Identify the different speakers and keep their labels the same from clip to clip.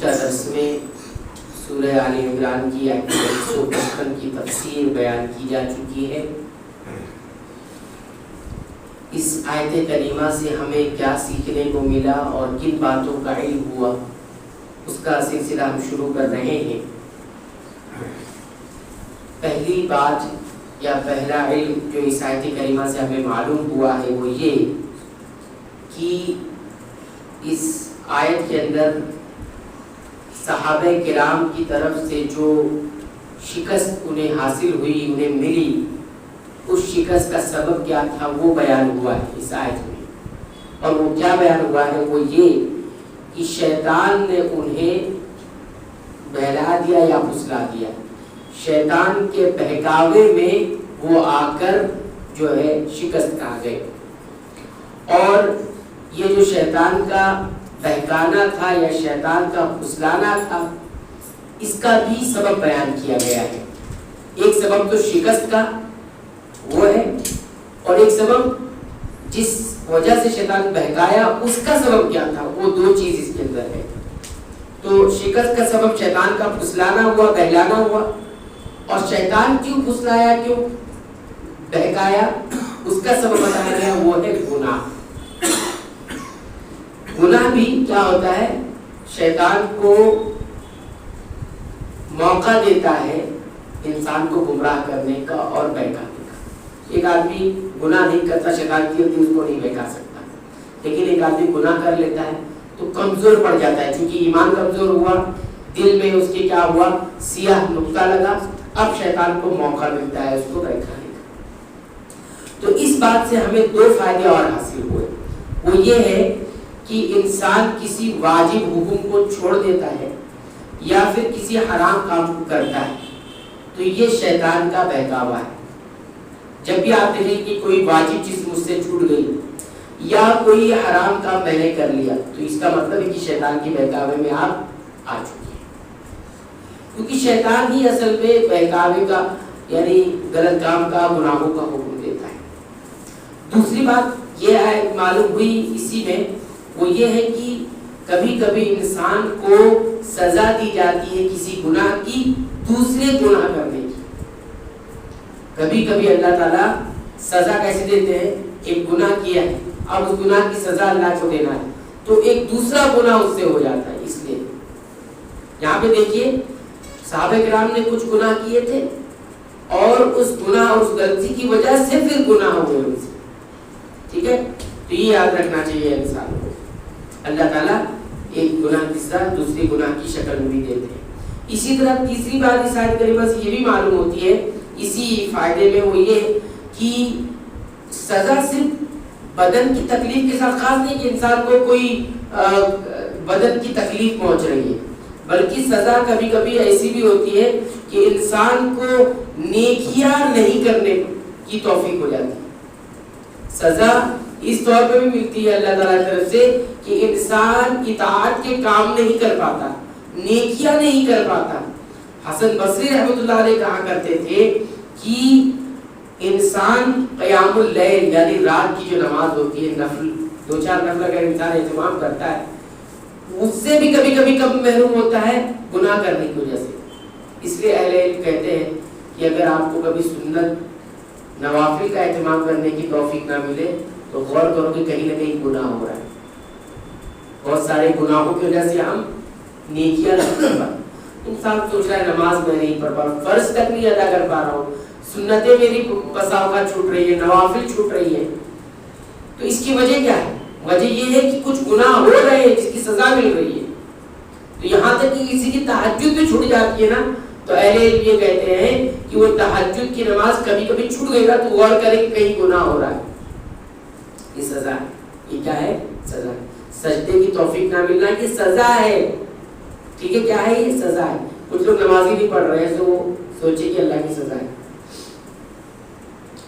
Speaker 1: گزشتہ درس میں سورہ آل عمران کی آیت 155 کی تفسیر بیان کی جا چکی ہے۔ اس آیت کریمہ سے ہمیں کیا سیکھنے کو ملا اور کن باتوں کا علم ہوا، اس کا سلسلہ ہم شروع کر رہے ہیں۔ پہلی بات یا پہلا علم جو اس آیت کریمہ سے ہمیں معلوم ہوا ہے وہ یہ کہ اس آیت کے اندر صحابہ کرام کی طرف سے جو شکست انہیں حاصل ہوئی، انہیں ملی، اس شکست کا سبب کیا تھا وہ بیان ہوا ہے اس آیت میں۔ اور وہ کیا بیان ہوا ہے وہ یہ کہ شیطان نے انہیں بہلا دیا یا پھسلا دیا۔ شیطان کے بہکاوے میں وہ آ کر جو ہے شکست کھا گئے، اور یہ جو شیطان کا بہکانا تھا یا شیطان کا پھسلانا تھا، اس کا بھی سبب بیان کیا گیا ہے۔ ایک سبب تو شکست کا وہ ہے، اور ایک سبب جس وجہ سے شیطان بہکایا اس کا سبب کیا تھا، وہ دو چیز اس کے اندر ہے۔ تو شکست کا سبب شیطان کا پھسلانا ہوا، بہلانا ہوا، اور شیطان کیوں پھسلایا، کیوں بہکایا، اس کا سبب بتایا گیا وہ ہے گناہ۔ گناہ بھی کیا ہوتا ہے، شیطان کو موقع دیتا ہے انسان کو گمراہ کرنے کا اور بہکانے کا۔ ایک آدمی گناہ نہیں کرتا، شیطان کی اس کو نہیں بہکا سکتا، لیکن ایک آدمی گناہ کر لیتا ہے تو کمزور پڑ جاتا ہے، چونکہ ایمان کمزور ہوا، دل میں اس کے کیا ہوا، سیاہ نقطہ لگا، اب شیطان کو موقع ملتا ہے اس کو بہکانے کا۔ تو اس بات سے ہمیں دو فائدے اور حاصل ہوئے، وہ یہ ہے کہ انسان کسی واجب حکم کو چھوڑ دیتا ہے یا پھر کسی حرام کام کو کرتا ہے تو یہ شیطان کا بہکاوا ہے۔ جب بھی آپ دیکھیں کہ کوئی واجب چیز مجھ سے چھوٹ گئی یا کوئی حرام کام میں نے کر لیا تو اس کا مطلب ہے کہ شیطان کے بہکاوے میں آپ آ چکے ہیں، کیونکہ شیطان ہی اصل میں بہکاوے کا یعنی غلط کام کا، گناہوں کا حکم دیتا ہے۔ دوسری بات یہ ہے معلوم ہوئی اسی میں، وہ یہ ہے کہ کبھی کبھی انسان کو سزا دی جاتی ہے کسی گناہ کی دوسرے گناہ کرنے کی۔ کبھی کبھی اللہ تعالیٰ سزا کیسے دیتے ہیں، ایک گناہ کیا ہے، اب اس گناہ کی سزا اللہ کو دینا ہے تو ایک دوسرا گناہ اس سے ہو جاتا ہے۔ اس لیے یہاں پہ دیکھیے صحابہ کرام نے کچھ گناہ کیے تھے اور اس گناہ اور اس غلطی کی وجہ سے پھر گناہ ہو گئے ان سے، ٹھیک ہے؟ تو یہ یاد رکھنا چاہیے انسان کو، اللہ تعالیٰ ایک گناہ کی سزا دوسری گناہ کی شکل میں بھی دیتے ہیں۔ اسی طرح تیسری بات اس آیت کریمہ سے یہ بھی معلوم ہوتی ہے اسی فائدے میں، وہ یہ کہ سزا صرف بدن کی تکلیف کے ساتھ خاص نہیں کہ انسان کو کوئی بدن کی تکلیف پہنچ رہی ہے، بلکہ سزا کبھی کبھی ایسی بھی ہوتی ہے کہ انسان کو نیکیاں نہیں کرنے کی توفیق ہو جاتی ہے۔ سزا اس طور پہ بھی ملتی ہے اللہ تعالیٰ کی طرف سے کہ انسان اطاعت کے کام نہیں کر پاتا، نیکیاں نہیں کر پاتا۔ حسن بصری رحمۃ اللہ علیہ کہا کرتے تھے کہ انسان قیام اللیل یعنی رات کی جو نماز ہوتی ہے، نفل دو چار نفل اگر انسان اہتمام کرتا ہے اس سے بھی کبھی کبھی کم محروم ہوتا ہے گناہ کرنے کی وجہ سے۔ اس لیے اہل علم کہتے ہیں کہ اگر آپ کو کبھی سنت نوافل کا اہتمام کرنے کی توفیق نہ ملے تو غور کرو کہ کہیں نہ کہیں گناہ ہو رہا ہے۔ بہت سارے گناہوں کی وجہ سے ہم نیکیاں نہیں کر پاتے۔ انسان سوچ رہا ہے نماز میں نہیں پڑھ پا رہا ہوں، فرض تک نہیں ادا کر پا رہا ہوں، سنتیں میری بسا اوقات چھوٹ رہی ہے، نوافل چھوٹ رہی ہے، تو اس کی وجہ کیا ہے؟ وجہ یہ ہے کہ کچھ گناہ ہو رہے ہیں جس کی سزا مل رہی ہے۔ تو یہاں تک کہ کسی کی تہجد بھی چھوٹ جاتی ہے نا تو اہل علم یہ کہتے ہیں کہ وہ تہجد کی نماز کبھی کبھی چھوٹ گئی نا تو غور کریں کہ کہیں گناہ ہو رہا ہے، یہ سزا ہے۔ یہ کیا ہے؟ سزا ہے۔ سجدے کی توفیق نہ ملنا یہ سزا ہے، ٹھیک ہے؟ کیا ہے؟ یہ سزا ہے۔ کچھ لوگ نماز ہی نہیں پڑھ رہے ہیں تو وہ سوچے کہ اللہ کی سزا ہے۔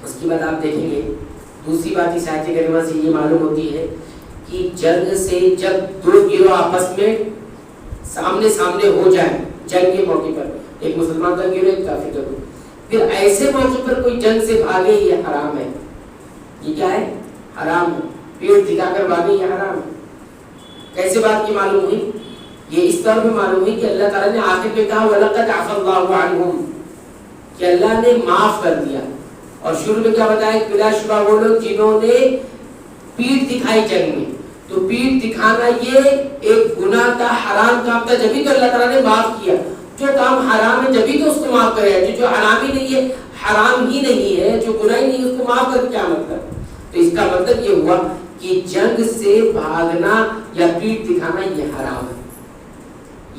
Speaker 1: اس کے بعد آپ دیکھیں گے دوسری بات اس آیت کریمہ سے یہ معلوم ہوتی ہے کہ جنگ سے جب دو گروہ آپس میں سامنے سامنے ہو جائیں، جنگ کے موقع پر ایک مسلمان کا گروہ ایک کافر کا گروہ، پھر ایسے موقع پر کوئی جنگ سے بھاگے یہ حرام ہے۔ یہ کیا ہے؟ حرام ہے۔ پیٹ دکھا کر بھاگے یہ حرام ہے۔ کیسے بات کی معلوم ہوئی؟ یہ اس طور پہ معلوم ہے کہ اللہ تعالیٰ نے آخر میں کہا وَلَقَدْ عَفَا اللَّهُ عَنْهُمْ کہ اللہ نے معاف کر دیا. اور شروع میں کیا بتایا کہ بلا شبہ وہ لوگ جنہوں نے پیٹھ دکھائی جنگ میں. تو پیٹھ دکھانا یہ ایک گناہ تھا, حرام کام تھا, جبھی تو اللہ تعالیٰ نے معاف کیا. جو کام حرام ہے جبھی تو اس کو معاف کرے, جو حرام ہی نہیں ہے, حرام ہی نہیں ہے, جو گناہ ہی نہیں ہے, اس کو معاف کر کیا مطلب. تو اس کا مطلب یہ ہوا کہ جنگ سے بھاگنا یا پیٹھ دکھانا یہ حرام ہے,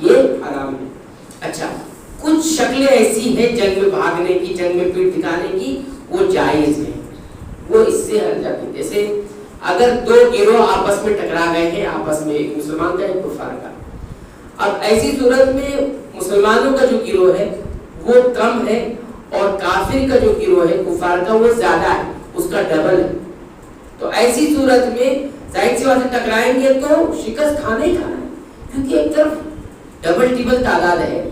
Speaker 1: یہ حرام ہے. اچھا, کچھ شکلیں ایسی ہیں جنگ میں بھاگنے کی, جنگ میں پیٹھ دکھانے کی, وہ جائز ہیں, وہ اس سے ہٹ جاتی. جیسے اگر دو گروہ آپس میں ٹکرا گئے ہیں, آپس میں ایک مسلمان کا ایک کفار کا, اب ایسی صورت میں مسلمانوں کا جو گروہ ہے وہ کم ہے اور کافر کا جو گروہ ہے کفار کا وہ زیادہ ہے, اس کا ڈبل ہے. تو ایسی صورت میں ظاہر سی بات ہے ٹکرائیں گے تو شکست کھانا ہی کھانا ہے, کیونکہ ایک طرف ڈبل ٹیبل تعداد ہے.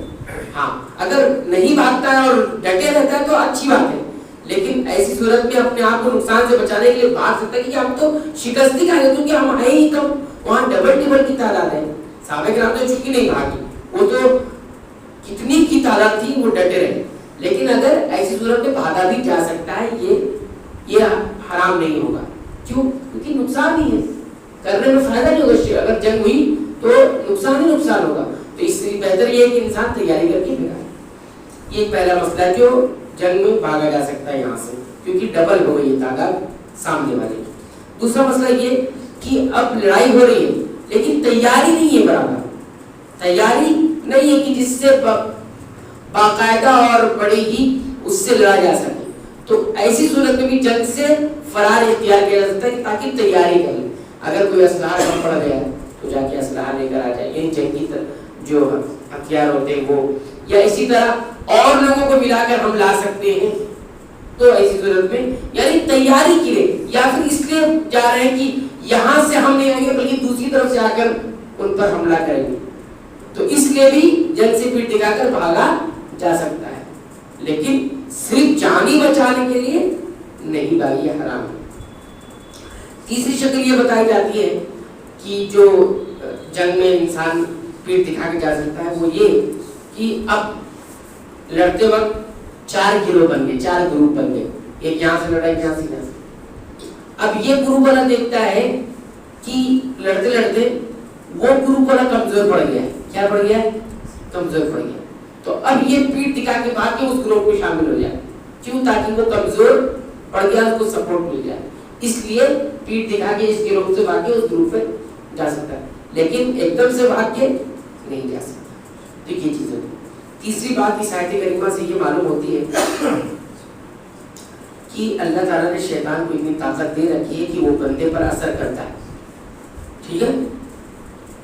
Speaker 1: ہاں اگر نہیں بھاگتا ہے اور ڈٹے رہتا ہے تو اچھی بات ہے, لیکن ایسی صورت میں اپنے آپ کو نقصان سے بچانے کے لیے بھاگ سکتا ہے کہ ہم تو شکست ہی کھائیں گے کیونکہ ہم ہیں ہی کم, وہاں ڈبل ٹیبل کی تعداد ہے. صحابہ کرام تو چونکہ نہیں بھاگی, وہ تو کتنی کی تعداد تھی وہ ڈٹے رہے. لیکن اگر ایسی صورت میں بھاگا بھی جا سکتا ہے, یہ حرام نہیں ہوگا. کیوں؟ کیونکہ نقصان ہی ہے, کرنے میں فائدہ نہیں ہوگا. اگر جنگ ہوئی تو نقصان ہی نقصان ہوگا. تو اس سے بہتر یہ ہے کہ انسان تیاری کر کے بھگائے. یہ پہلا مسئلہ ہے جو جنگ میں بھاگا جا سکتا ہے یہاں سے, کیونکہ ڈبل ہو گئی تعداد سامنے والے کی. دوسرا مسئلہ یہ کہ اب لڑائی ہو رہی ہے لیکن تیاری نہیں ہے برابر, تیاری نہیں ہے کہ جس سے باقاعدہ اور بڑی ہی اس سے لڑا جا سکے. تو ایسی صورت میں بھی جنگ سے فرار اختیار کیا جا سکتا ہے تاکہ تیاری کر لیں. اگر کوئی اسلحہ کم پڑ گیا تو جا کے اسلحہ لے کر آ جائے, یعنی جنگی جو ہتھیار ہوتے ہیں وہ, یا اسی طرح اور لوگوں کو ملا کر ہم لا سکتے ہیں. تو ایسی صورت میں یعنی تیاری کے لیے, یا پھر اس لیے جا رہے ہیں کہ یہاں سے ہم نہیں آئیں گے بلکہ دوسری طرف سے آ کر ان پر حملہ کریں گے, تو اس لیے بھی جنگ سے پیٹھ دکھا کر بھاگا جا سکتا ہے. لیکن صرف جان ہی بچانے کے لیے نہیں بھاگی, یہ حرام ہے. تیسری شکل یہ بتائی جاتی ہے کہ جو جنگ میں انسان پیٹھ دکھا کے جا سکتا ہے وہ یہ کہ اب لڑتے وقت 4 گروہ بن گئے, 4 گروپ بن گئے, ایک یہاں سے لڑا, ایک یہاں سے یہاں سے. اب یہ گروپ والا دیکھتا ہے کہ لڑتے لڑتے وہ گروپ والا کمزور پڑ گیا ہے. کیا پڑ گیا ہے؟ کمزور پڑ گیا. تو اب یہ پیٹھ دکھا کے بعد کے اس گروپ میں شامل ہو جائے. کیوں؟ تاکہ وہ کمزور پڑ گیا, اس کو سپورٹ مل جائے. اس لیے پیٹھ دکھا کے اس گروپ سے بھاگ کے اس گروپ پہ جا سکتا ہے, لیکن ایک دم سے بھاگ کے نہیں جا سکتا. تو یہ چیز ہوتی. تیسری بات اس آیت کریمہ سے یہ معلوم ہوتی ہے کہ اللہ تعالیٰ نے شیطان کو اتنی طاقت دے رکھی ہے کہ وہ بندے پر اثر کرتا ہے. ٹھیک ہے,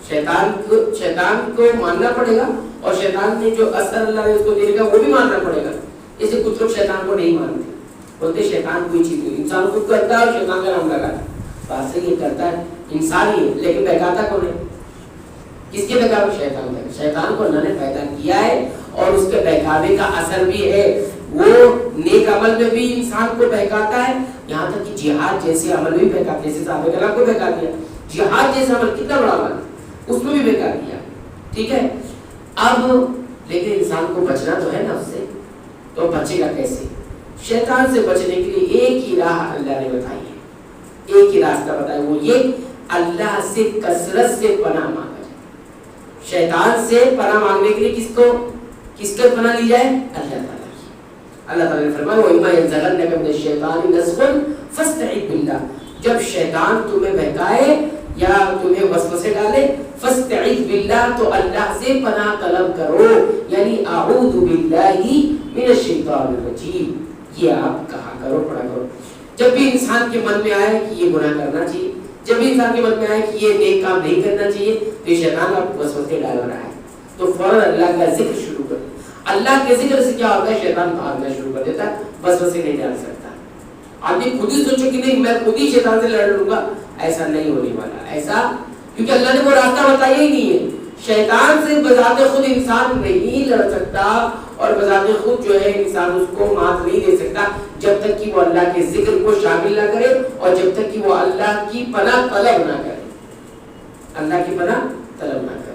Speaker 1: شیطان کو ماننا پڑے گا, اور شیطان نے جو اثر اللہ نے اس کو دے گا وہ بھی ماننا پڑے گا. جیسے کچھ لوگ شیطان کو نہیں مانتے, بولتے شیطان کوئی چیز نہیں, انسان خود کرتا ہے اور شیطان کا نام لگاتا ہے. بات سے یہ کرتا ہے انسان ہی ہے, لیکن بہکاتا کون ہے؟ کس کے بہکاوے؟ شیطان کا. شیطان کو اللہ نے پیدا کیا ہے اور اس کے بہکاوے کا اثر بھی ہے. وہ نیک عمل میں بھی انسان کو بہکاتا ہے, یہاں تک کہ جہاد جیسے عمل بھی بہکاتا ہے. جیسے صحابہ کرام کو بہکا دیا, جہاد جیسا عمل کتنا بڑا عمل, اس میں بھی بہکا دیا. ٹھیک ہے, اب لیکن انسان کو بچنا تو ہے نا اس سے, تو بچے گا کیسے؟ شیطان سے بچنے کے لیے ایک ہی راہ اللہ نے بتائی ہے, ایک ہی راستہ بتایا, وہ یہ اللہ سے کثرت سے پناہ مانگا جائے. شیطان سے پناہ مانگنے کے لیے کس کے پناہ لی جائے؟ اللہ تعالیٰ کی. اللہ تعالیٰ نے فرمایا وَإِمَّا يَنزَغَنَّكَ مِنَ الشَّيْطَانِ نَزْغٌ فَاسْتَعِذْ بِاللَّهِ. جب شیطان تمہیں بہکائے یا تمہیں وسوسے ڈالے, فَاسْتَعِذْ بِاللَّهِ, تو اللہ سے پناہ طلب کرو, یعنی اعوذ باللہ من الشیطان الرجیم. یہ آپ کہا کرو, پڑھا کرو. جب بھی انسان کے من میں آئے کہ یہ گناہ کرنا چاہیے, جب بھی انسان کے من میں آئے کہ یہ نیک کام نہیں کرنا چاہیے, تو یہ شیطان آپ وسوسے ڈال رہا ہے, تو فوراً اللہ کا ذکر شروع کر. اللہ کے ذکر سے کیا ہوتا ہے؟ شیطان بھاگنا شروع کر دیتا ہے, وسوسے نہیں ڈال سکتا. آدمی خود ہی سوچو کہ نہیں میں خود ہی شیطان سے لڑ لوں گا, ایسا نہیں ہونے والا. ایسا کیونکہ اللہ نے وہ راستہ بتایا ہی نہیں ہے. شیطان سے بذات خود انسان نہیں لڑ سکتا, اور بذات خود جو ہے انسان اس کو مات نہیں دے سکتا جب تک کہ وہ اللہ کے ذکر کو شامل نہ کرے, اور جب تک کہ وہ اللہ کی پناہ طلب نہ کرے, اللہ کی پناہ طلب نہ کرے.